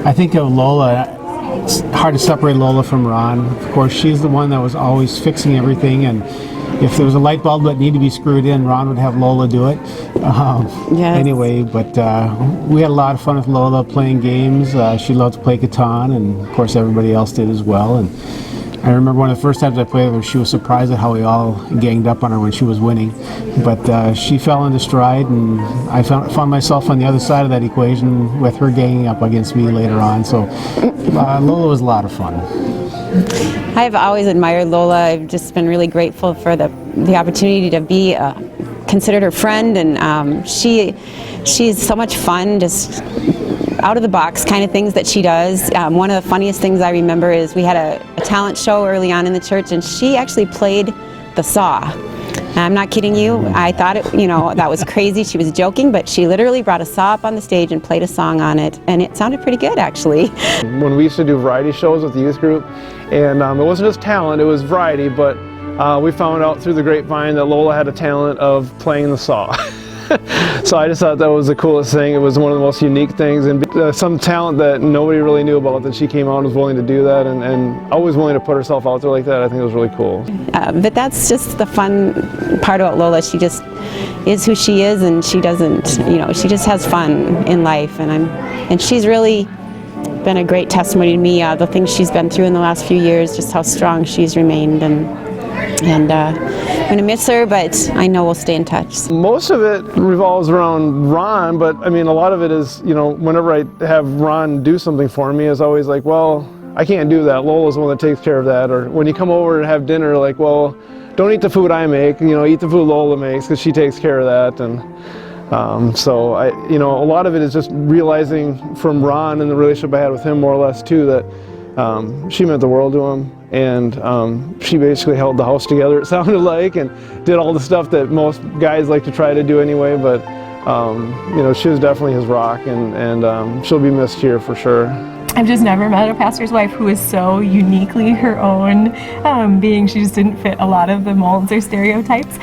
I think of Lola. It's hard to separate Lola from Ron. Of course, she's the one that was always fixing everything, and if there was a light bulb that needed to be screwed in, Ron would have Lola do it. Yes. Anyway, but we had a lot of fun with Lola playing games. She loved to play Catan, and of course everybody else did as well. And I remember one of the first times I played with her, she was surprised at how we all ganged up on her when she was winning. But she fell into stride, and I found myself on the other side of that equation with her ganging up against me later on. So Lola was a lot of fun. I've always admired Lola. I've just been really grateful for the opportunity to be considered her friend, and she's so much fun, just out of the box kind of things that she does. One of the funniest things I remember is we had a talent show early on in the church, and she actually played the saw. And I'm not kidding you. I thought that was crazy. She was joking, but she literally brought a saw up on the stage and played a song on it, and it sounded pretty good, actually. When we used to do variety shows with the youth group, and it wasn't just talent, it was variety, but we found out through the grapevine that Lola had a talent of playing the saw. So I just thought that was the coolest thing. It was one of the most unique things, and some talent that nobody really knew about, that she came out and was willing to do that, and always willing to put herself out there like that. I think it was really cool. But that's just the fun part about Lola. She just is who she is, and she doesn't, she just has fun in life, and she's really been a great testimony to me. The things she's been through in the last few years, just how strong she's remained, and I'm going to miss her, but I know we'll stay in touch. Most of it revolves around Ron, but I mean, a lot of it is, whenever I have Ron do something for me, is always like, well, I can't do that. Lola's the one that takes care of that. Or when you come over and have dinner, like, well, don't eat the food I make, eat the food Lola makes, because she takes care of that. And so a lot of it is just realizing from Ron and the relationship I had with him, more or less too, that she meant the world to him. And she basically held the house together, it sounded like, and did all the stuff that most guys like to try to do anyway. But she was definitely his rock, and she'll be missed here for sure. I've just never met a pastor's wife who is so uniquely her own being. She just didn't fit a lot of the molds or stereotypes.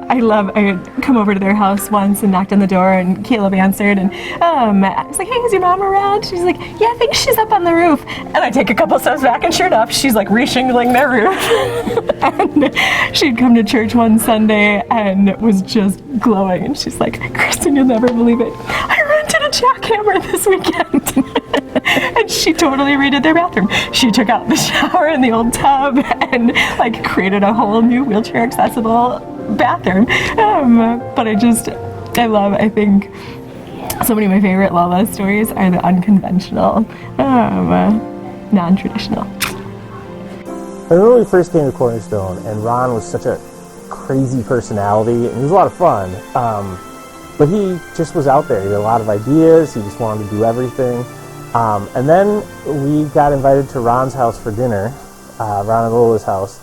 I come over to their house once and knocked on the door, and Caleb answered, and I was like, hey, is your mom around? She's like, yeah, I think she's up on the roof. And I take a couple steps back, and sure enough, she's like re-shingling their roof. And she'd come to church one Sunday and was just glowing, and she's like, Kristen, you'll never believe it, I rented a jackhammer this weekend. And she totally redid their bathroom. She took out the shower and the old tub and created a whole new wheelchair accessible bathroom. But I think so many of my favorite Lola stories are the unconventional, non-traditional. I remember when we first came to Cornerstone, and Ron was such a crazy personality, and he was a lot of fun. But he just was out there. He had a lot of ideas. He just wanted to do everything. And then we got invited to Ron's house for dinner, Ron and Lola's house.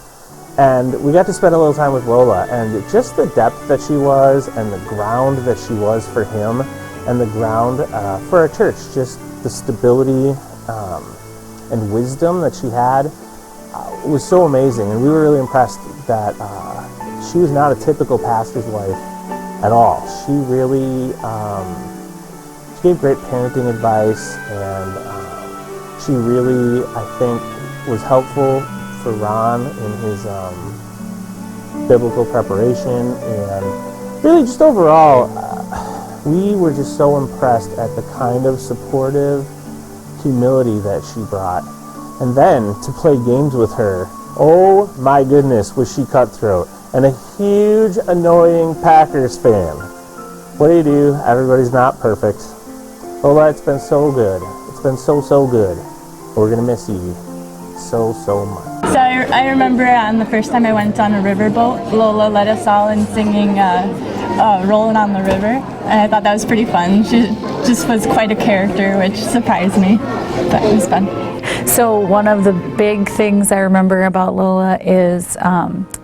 And we got to spend a little time with Lola. And just the depth that she was, and the ground that she was for him, and the ground for our church, just the stability and wisdom that she had was so amazing. And we were really impressed that she was not a typical pastor's wife at all. She really she gave great parenting advice, and she really, I think, was helpful for Ron in his biblical preparation, and really just overall, we were just so impressed at the kind of supportive humility that she brought. And then to play games with her, oh my goodness, was she cutthroat. And a huge, annoying Packers fan. What do? Everybody's not perfect. Lola, it's been so good. It's been so good. We're going to miss you so much. So I remember on the first time I went on a riverboat, Lola led us all in singing Rolling on the River. And I thought that was pretty fun. She just was quite a character, which surprised me. But it was fun. So one of the big things I remember about Lola is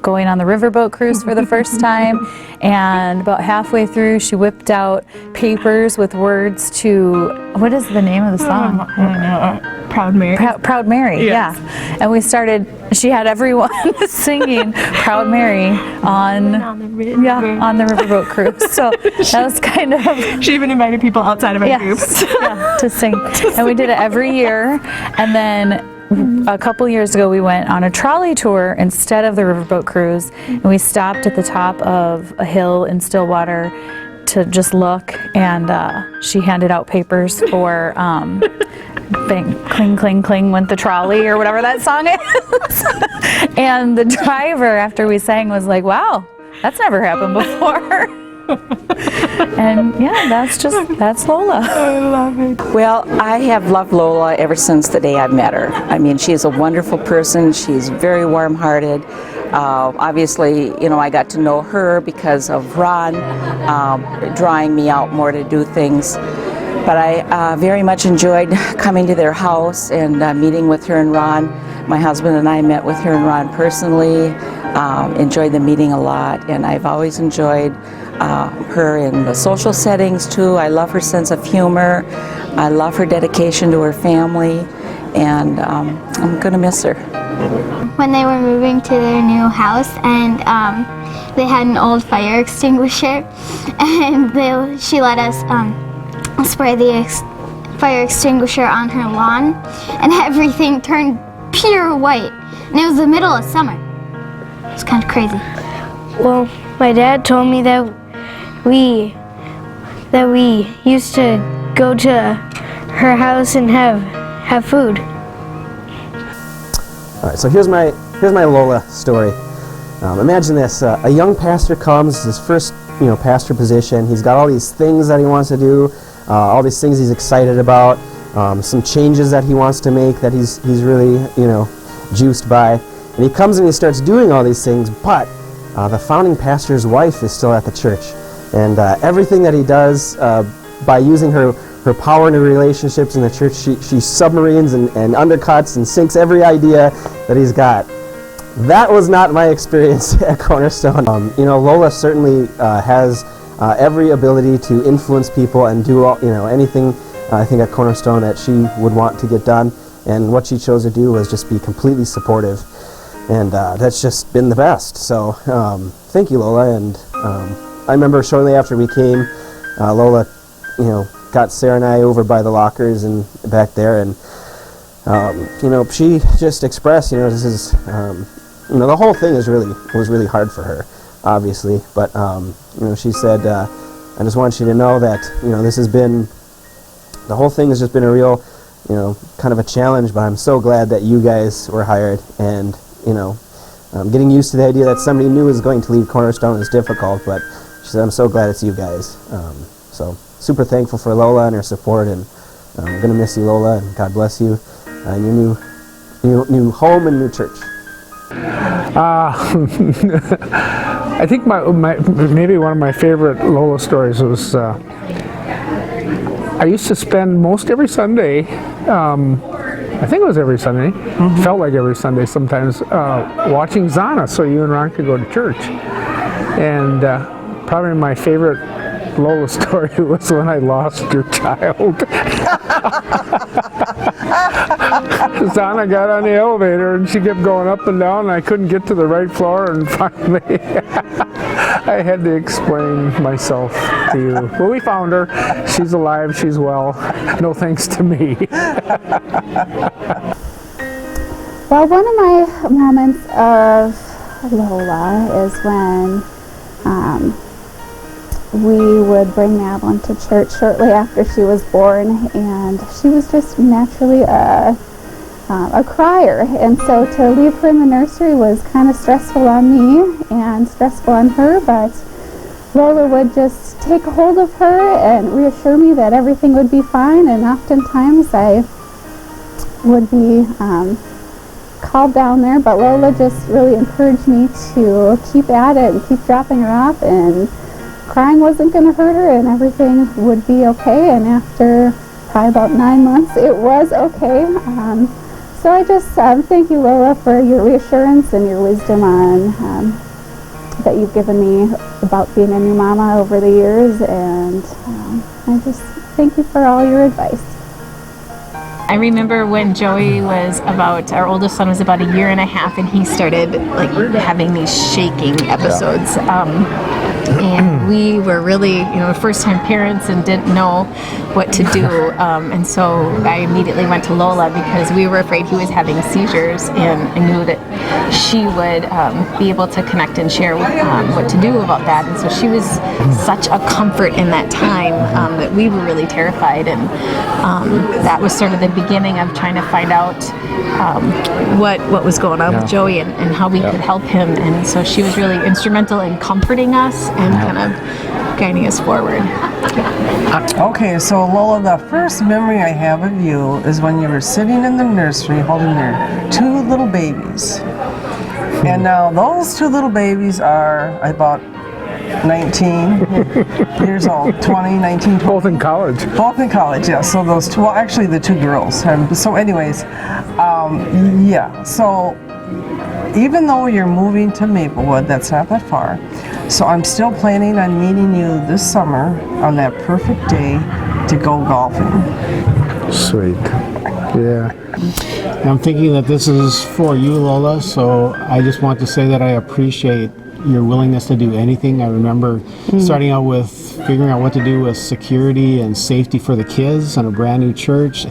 going on the riverboat cruise for the first time, and about halfway through she whipped out papers with words to, what is the name of the song? I don't know. Proud Mary. Proud Mary, Yes. yeah. And we started, she had everyone singing Proud Mary on the riverboat cruise. So that was kind of... She even invited people outside of our groups. Yeah, to sing. And we did it every year. And then a couple years ago we went on a trolley tour instead of the riverboat cruise. And we stopped at the top of a hill in Stillwater to just look, and she handed out papers for bang, cling, cling, cling went the trolley, or whatever that song is. And the driver, after we sang, was like, wow, that's never happened before. And yeah, that's Lola. I love it. Well, I have loved Lola ever since the day I met her. I mean, she's a wonderful person. She's very warm-hearted. Obviously, you know, I got to know her because of Ron drawing me out more to do things. But I very much enjoyed coming to their house and meeting with her and Ron. My husband and I met with her and Ron personally, enjoyed the meeting a lot, and I've always enjoyed her in the social settings too. I love her sense of humor. I love her dedication to her family, and I'm going to miss her. When they were moving to their new house, and they had an old fire extinguisher, and she let us spray the fire extinguisher on her lawn, and everything turned pure white. And it was the middle of summer. It was kind of crazy. Well, my dad told me that we used to go to her house and have food. All right, so here's my Lola story. Imagine this: a young pastor comes, his first pastor position. He's got all these things that he wants to do, all these things he's excited about, some changes that he wants to make that he's really juiced by. And he comes and he starts doing all these things, but the founding pastor's wife is still at the church, and everything that he does by using her power and her relationships in the church, she submarines and undercuts and sinks every idea that he's got. That was not my experience at Cornerstone. Lola certainly has every ability to influence people and do anything I think at Cornerstone that she would want to get done, and what she chose to do was just be completely supportive, and that's just been the best. So thank you, Lola. And I remember shortly after we came, Lola got Sarah and I over by the lockers and back there, and she just expressed, this is the whole thing was really hard for her, obviously, but she said, I just want you to know that the whole thing has just been a real kind of a challenge, but I'm so glad that you guys were hired, and getting used to the idea that somebody new is going to lead Cornerstone is difficult, but she said, I'm so glad it's you guys. So super thankful for Lola and her support, and I'm going to miss you, Lola, and God bless you in your new home and new church. I think maybe one of my favorite Lola stories was I used to spend most every Sunday, I think it was every Sunday, felt like every Sunday sometimes, watching Zana so you and Ron could go to church. And probably my favorite Lola story was when I lost your child. Zana got on the elevator and she kept going up and down, and I couldn't get to the right floor, and finally I had to explain myself to you. Well, we found her. She's alive. She's well. No thanks to me. Well, one of my moments of Lola is when we would bring Madeline to church shortly after she was born, and she was just naturally a crier, and so to leave her in the nursery was kind of stressful on me and stressful on her, but Lola would just take hold of her and reassure me that everything would be fine, and oftentimes I would be called down there, but Lola just really encouraged me to keep at it and keep dropping her off, and crying wasn't going to hurt her and everything would be okay. And after probably about 9 months, it was okay. So I just thank you, Lola, for your reassurance and your wisdom on that you've given me about being a new mama over the years, and I just thank you for all your advice. I remember when Joey was our oldest son was about 1.5 years, and he started like having these shaking episodes. And we were really, first-time parents and didn't know what to do. And so I immediately went to Lola because we were afraid he was having seizures, and I knew that she would be able to connect and share what to do about that. And so she was such a comfort in that time that we were really terrified. And that was sort of the beginning of trying to find out what was going on with Joey and how we could help him. And so she was really instrumental in comforting us and kind of guiding us forward. Okay, so Lola, the first memory I have of you is when you were sitting in the nursery holding your 2 little babies. And now those 2 little babies are about 19 years old, 20, 19, 20. Both in college. Both in college, yeah. So those 2, well, actually the 2 girls. So anyways, so even though you're moving to Maplewood, that's not that far, so I'm still planning on meeting you this summer on that perfect day to go golfing. Sweet. Yeah. I'm thinking that this is for you, Lola, so I just want to say that I appreciate your willingness to do anything. I remember starting out with figuring out what to do with security and safety for the kids on a brand new church,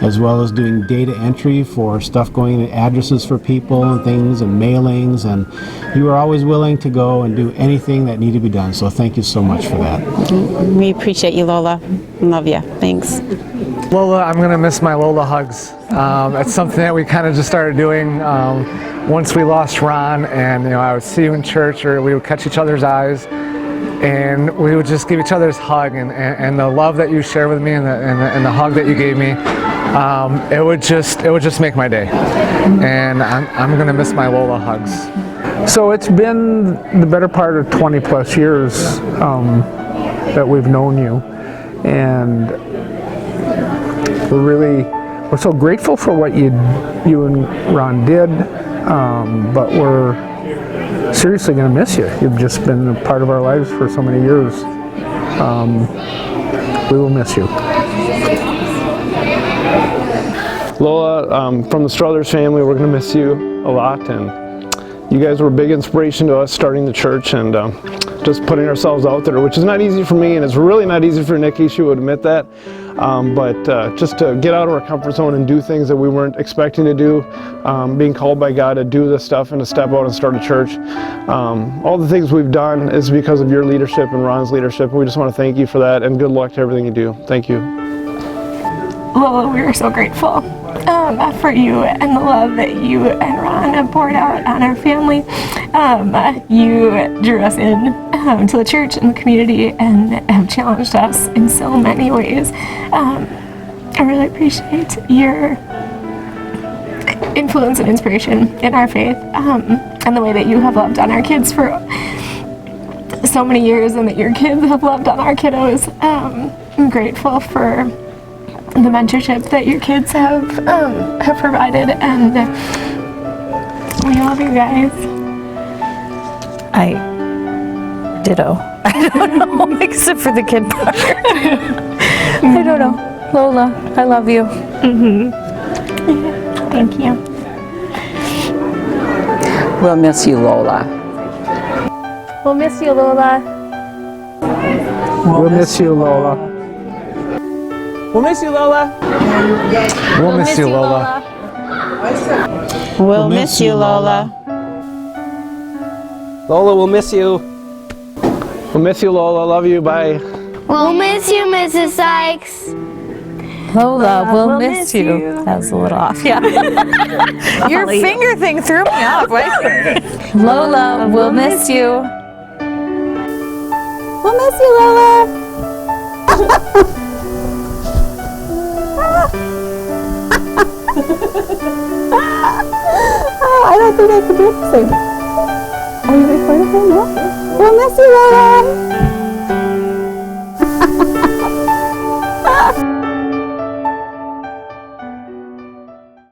as well as doing data entry for stuff going to addresses for people and things and mailings, and you were always willing to go and do anything that needed to be done, so thank you so much for that. We appreciate you, Lola. Love you. Thanks. Lola, I'm going to miss my Lola hugs. It's something that we kind of just started doing once we lost Ron, and I would see you in church, or we would catch each other's eyes, and we would just give each other's hug, and the love that you shared with me, and the hug that you gave me, it would just make my day. And I'm going to miss my Lola hugs. So it's been the better part of 20 plus years that we've known you, and we're so grateful for what you and Ron did, but we're seriously going to miss you. You've just been a part of our lives for so many years. We will miss you. Lola, from the Struthers family, we're going to miss you a lot, and you guys were a big inspiration to us starting the church and just putting ourselves out there, which is not easy for me, and it's really not easy for Nikki. She would admit that. But just to get out of our comfort zone and do things that we weren't expecting to do, being called by God to do this stuff and to step out and start a church. All the things we've done is because of your leadership and Ron's leadership. We just want to thank you for that, and good luck to everything you do. Thank you. Lola, we are so grateful for you and the love that you and Ron have poured out on our family. You drew us in to the church and the community and have challenged us in so many ways. I really appreciate your influence and inspiration in our faith, and the way that you have loved on our kids for so many years, and that your kids have loved on our kiddos. I'm grateful for the mentorship that your kids have provided, and we love you guys. Ditto. I don't know, except for the kid part. I don't know. Lola, I love you. Thank you. We'll miss you, Lola. We'll miss you, Lola. We'll miss you, Lola. We'll miss you, Lola. We'll miss you, Lola. We'll miss you, Lola. Lola, we'll miss you. We'll miss you, Lola. Love you. Bye. We'll miss you, Mrs. Sykes. Lola, we'll miss you. That was a little off, yeah. Your finger thing threw me off. Lola, we'll miss you. We'll miss you, Lola. I don't think I can do the same. Are you recording right now? We'll miss you, Lola.